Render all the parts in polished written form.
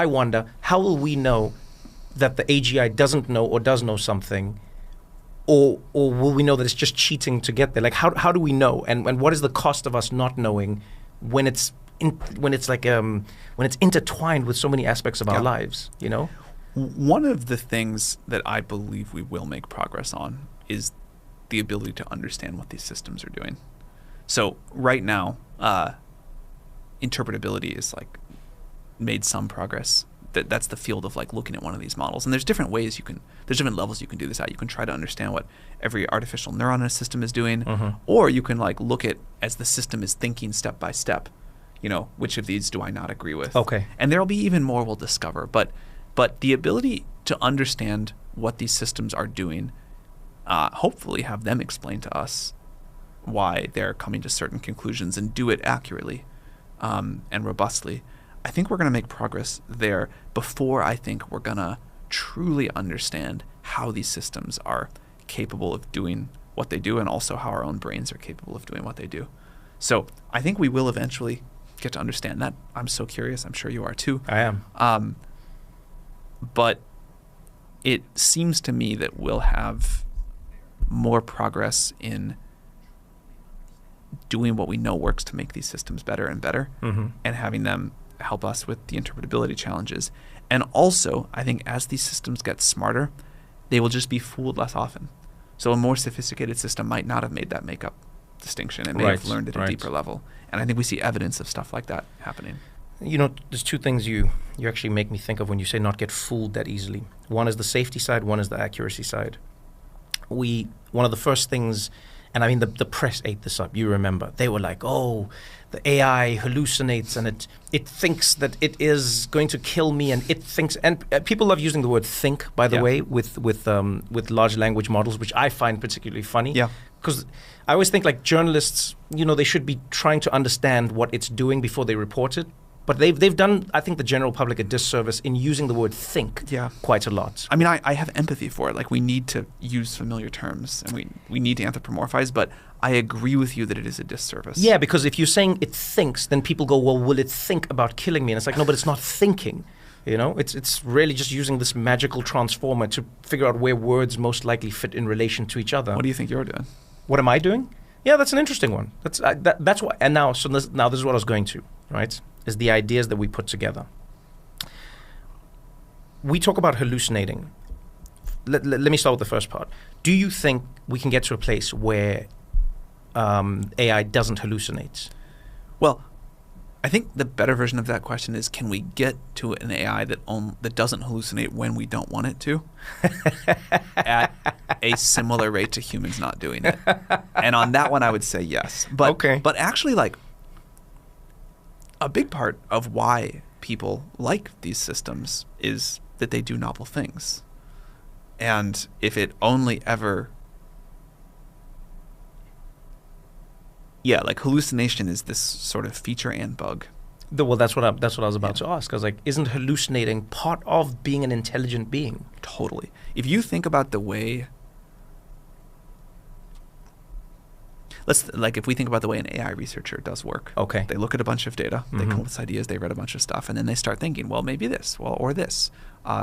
I wonder, how will we know that the AGI doesn't know or does know something, or will we know that it's just cheating to get there? Like, how do we know? And what is the cost of us not knowing when it's intertwined with so many aspects of our lives? You know, one of the things that I believe we will make progress on is the ability to understand what these systems are doing. So right now, interpretability is like made some progress. That's the field of like looking at one of these models. And there's different ways there's different levels you can do this at. You can try to understand what every artificial neuron in a system is doing, or you can like look at as the system is thinking step by step, you know, which of these do I not agree with? Okay. And there'll be even more we'll discover. But the ability to understand what these systems are doing, hopefully have them explain to us why they're coming to certain conclusions and do it accurately and robustly. I think we're going to make progress there before I think we're going to truly understand how these systems are capable of doing what they do, and also how our own brains are capable of doing what they do. So I think we will eventually get to understand that. I'm so curious. I'm sure you are too. I am. But it seems to me that we'll have more progress in doing what we know works to make these systems better and better, and having them help us with the interpretability challenges. And also, I think as these systems get smarter, they will just be fooled less often. So a more sophisticated system might not have made that makeup distinction. It may have learned at a deeper level. And I think we see evidence of stuff like that happening. You know, there's two things you actually make me think of when you say not get fooled that easily. One is the safety side, one is the accuracy side. One of the first things, and I mean the press ate this up, you remember. They were like, oh, the AI hallucinates and it thinks that it is going to kill me, and it thinks, and people love using the word think, by the way, with large language models, which I find particularly funny. Yeah. Because I always think like journalists, you know, they should be trying to understand what it's doing before they report it. But they've done, I think, the general public a disservice in using the word think quite a lot. I mean, I have empathy for it. Like, we need to use familiar terms, and we need to anthropomorphize, but I agree with you that it is a disservice. Yeah, because if you're saying it thinks, then people go, well, will it think about killing me? And it's like, no, but it's not thinking. You know, it's really just using this magical transformer to figure out where words most likely fit in relation to each other. What do you think you're doing? What am I doing? Yeah, that's an interesting one. That's why. And now, this is what I was going to, right? Is the ideas that we put together. We talk about hallucinating. Let me start with the first part. Do you think we can get to a place where AI doesn't hallucinate? Well, I think the better version of that question is, can we get to an AI that doesn't hallucinate when we don't want it to at a similar rate to humans not doing it? And on that one, I would say yes. But actually, like, a big part of why people like these systems is that they do novel things. And if it only ever... Yeah, like hallucination is this sort of feature and bug. Well, that's what I was about to ask. I was like, isn't hallucinating part of being an intelligent being? Totally. If you think about the way... if we think about the way an AI researcher does work. Okay. They look at a bunch of data, they come up with ideas, they read a bunch of stuff, and then they start thinking, well, maybe this, or this.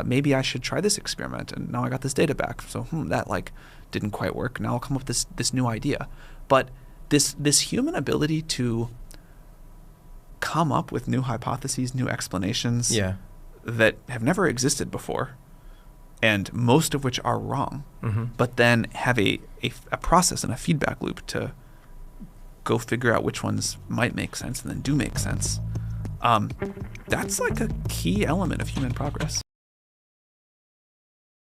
Maybe I should try this experiment, and now I got this data back. So that like didn't quite work. Now I'll come up with this new idea. But this human ability to come up with new hypotheses, new explanations that have never existed before, and most of which are wrong, but then have a process and a feedback loop to go figure out which ones might make sense and then do make sense. That's like a key element of human progress.